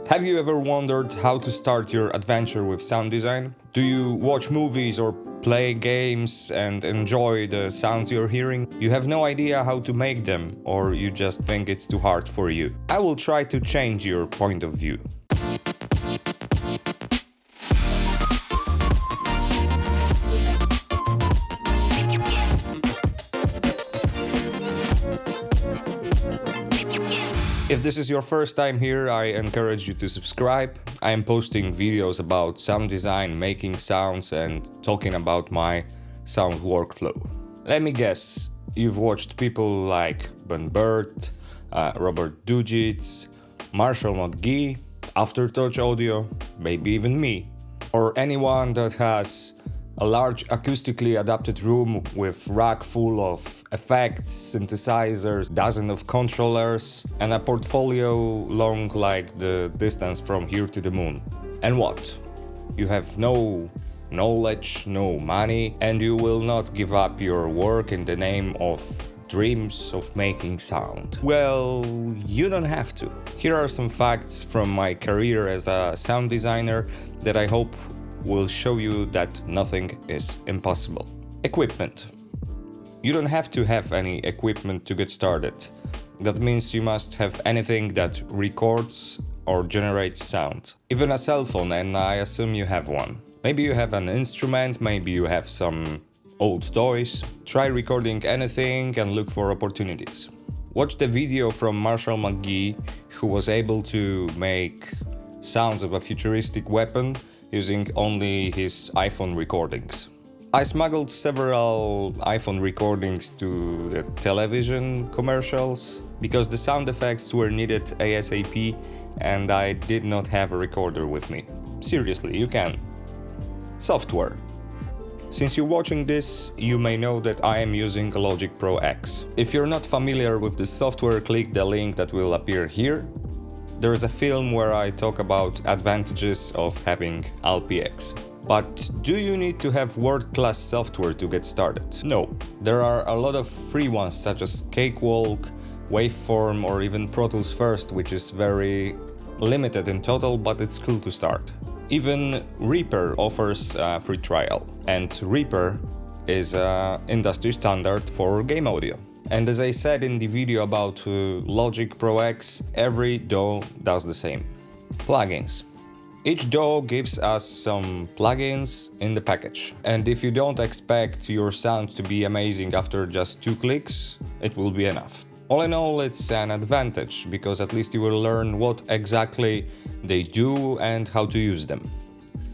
Have you ever wondered how to start your adventure with sound design? Do you watch movies or play games and enjoy the sounds you're hearing? You have no idea how to make them, or you just think it's too hard for you. I will try to change your point of view. If this is your first time here, I encourage you to subscribe. I am posting videos about sound design, making sounds, and talking about my sound workflow. Let me guess, you've watched people like Ben Burtt, Robert Dugitz, Marshall McGee, Aftertouch Audio, maybe even me, or anyone that has a large acoustically adapted room with rack full of effects, synthesizers, dozens of controllers, and a portfolio long like the distance from here to the moon. And what? You have no knowledge, no money, and you will not give up your work in the name of dreams of making sound. Well, you don't have to. Here are some facts from my career as a sound designer that I hope will show you that nothing is impossible. Equipment. You don't have to have any equipment to get started. That means you must have anything that records or generates sound. Even a cell phone, and I assume you have one. Maybe you have an instrument, maybe you have some old toys. Try recording anything and look for opportunities. Watch the video from Marshall McGee, who was able to make sounds of a futuristic weapon using only his iPhone recordings. I smuggled several iPhone recordings to the television commercials because the sound effects were needed ASAP and I did not have a recorder with me. Seriously, you can. Software. Since you're watching this, you may know that I am using Logic Pro X. If you're not familiar with the software, click the link that will appear here. There is a film where I talk about advantages of having LPX. But do you need to have world-class software to get started? No. There are a lot of free ones such as Cakewalk, Waveform, or even Pro Tools First, which is very limited in total, but it's cool to start. Even Reaper offers a free trial, and Reaper is an industry standard for game audio. And as I said in the video about Logic Pro X, every DAW does the same. Plugins. Each DAW gives us some plugins in the package. And if you don't expect your sound to be amazing after just 2 clicks, it will be enough. All in all, it's an advantage, because at least you will learn what exactly they do and how to use them.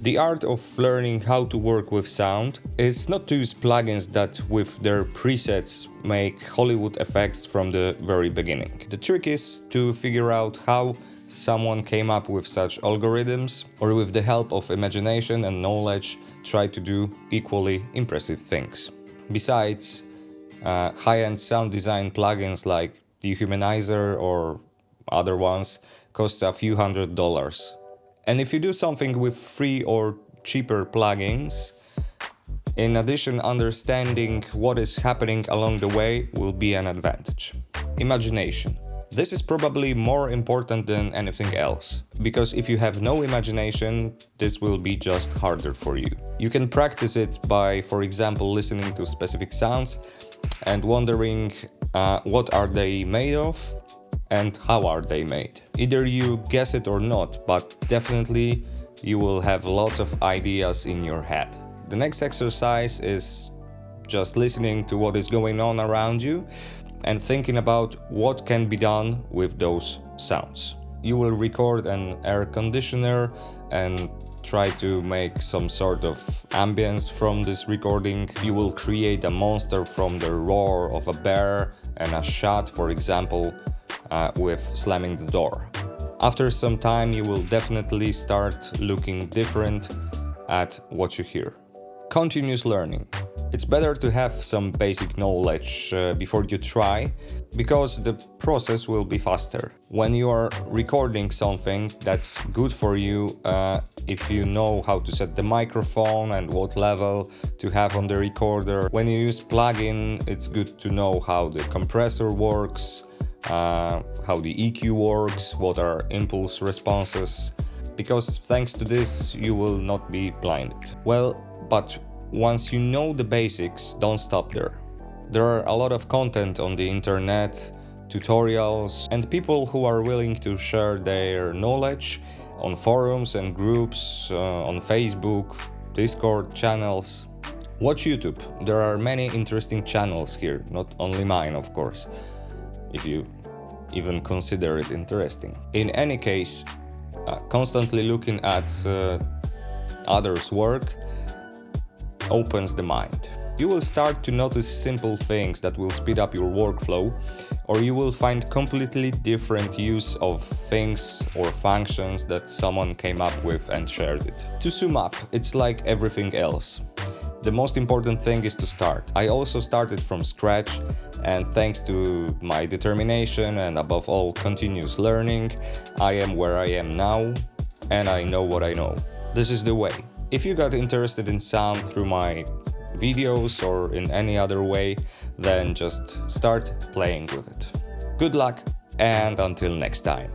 The art of learning how to work with sound is not to use plugins that with their presets make Hollywood effects from the very beginning. The trick is to figure out how someone came up with such algorithms, or with the help of imagination and knowledge try to do equally impressive things. Besides, high-end sound design plugins like Dehumanizer or other ones cost a few $100s. And if you do something with free or cheaper plugins, in addition, understanding what is happening along the way will be an advantage. Imagination. This is probably more important than anything else, because if you have no imagination, this will be just harder for you. You can practice it by, for example, listening to specific sounds and wondering what are they made of and how are they made. Either you guess it or not, but definitely you will have lots of ideas in your head. The next exercise is just listening to what is going on around you and thinking about what can be done with those sounds. You will record an air conditioner and try to make some sort of ambience from this recording. You will create a monster from the roar of a bear and a shot, for example, with slamming the door. After some time, you will definitely start looking different at what you hear. Continuous learning. It's better to have some basic knowledge before you try, because the process will be faster. When you are recording something, that's good for you if you know how to set the microphone and what level to have on the recorder. When you use plugin, it's good to know how the compressor works, how the EQ works, what are impulse responses, because thanks to this you will not be blinded. Well, but once you know the basics, don't stop there. There are a lot of content on the internet, tutorials, and people who are willing to share their knowledge on forums and groups, on Facebook, Discord channels. Watch YouTube. There are many interesting channels here, not only mine, of course, if you even consider it interesting. In any case, constantly looking at others' work opens the mind. You will start to notice simple things that will speed up your workflow, or you will find completely different use of things or functions that someone came up with and shared it. To sum up, it's like everything else. The most important thing is to start. I also started from scratch, and thanks to my determination and above all continuous learning, I am where I am now, and I know what I know. This is the way. If you got interested in sound through my videos or in any other way, then just start playing with it. Good luck, and until next time.